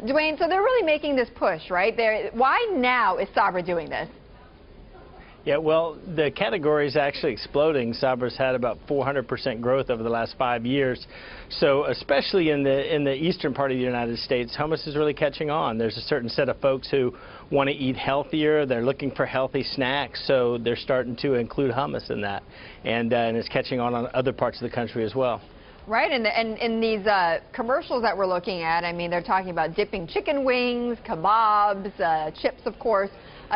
Dwayne, so they're really making this push, right? Why now is Sabra doing this? Yeah, well, the category is actually exploding. Sabra's had about 400% growth over the last 5 years. So especially in the eastern part of the United States, hummus is really catching on. There's a certain set of folks who want to eat healthier. They're looking for healthy snacks, so they're starting to include hummus in that. And it's catching on other parts of the country as well. Right, and in these commercials that we're looking at, I mean, they're talking about dipping chicken wings, kebabs, chips, of course,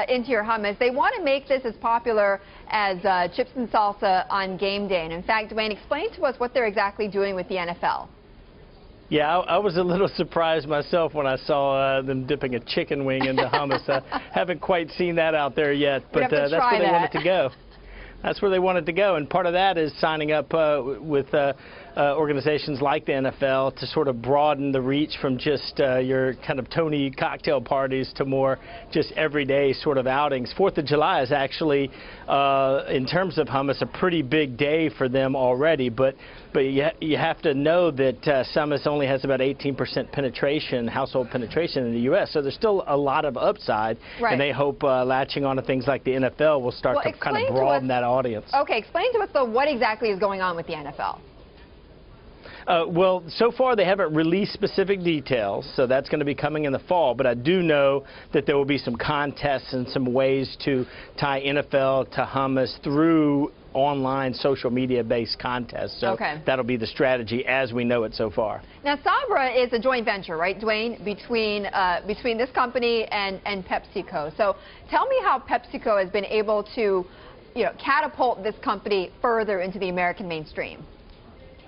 into your hummus. They want to make this as popular as chips and salsa on game day. And in fact, Dwayne, explain to us what they're exactly doing with the NFL. Yeah, I was a little surprised myself when I saw them dipping a chicken wing into hummus. I haven't quite seen that out there yet, but that's where they want it to go. That's where they want it to go, and part of that is signing up with organizations like the NFL to sort of broaden the reach from just your kind of Tony cocktail parties to more just everyday sort of outings. 4th of July is actually, in terms of hummus, a pretty big day for them already, but you have to know that hummus only has about 18% penetration, household penetration in the U.S., so there's still a lot of upside, and they hope latching on to things like the NFL will start to kind of broaden that audience. Okay, explain to us, though, what exactly is going on with the NFL. Well, so far they haven't released specific details, so that's going to be coming in the fall. But I do know that there will be some contests and some ways to tie NFL to hummus through online social media-based contests. So that'll be the strategy as we know it so far. Now, Sabra is a joint venture, right, Dwayne, between this company and PepsiCo. So tell me how PepsiCo has been able to, catapult this company further into the American mainstream.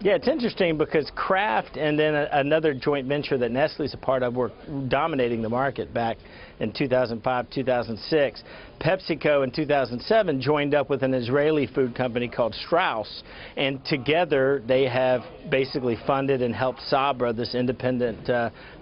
Yeah, it's interesting because Kraft and then another joint venture that Nestle's a part of were dominating the market back in 2005, 2006. PepsiCo in 2007 joined up with an Israeli food company called Strauss, and together they have basically funded and helped Sabra, this independent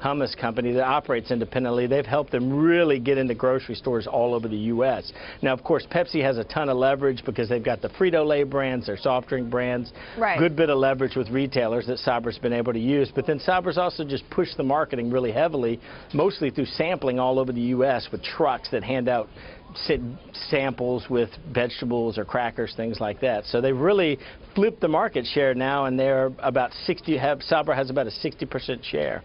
hummus company that operates independently. They've helped them really get into grocery stores all over the U.S. Now, of course, Pepsi has a ton of leverage because they've got the Frito-Lay brands, their soft drink brands, good bit of leverage with retailers that Sabra's been able to use. But then Sabra's also just pushed the marketing really heavily, mostly through sampling all over the U.S. with trucks that hand out samples with vegetables or crackers, things like that. So they've really flipped the market share now, and they're about Sabra has about a 60% share.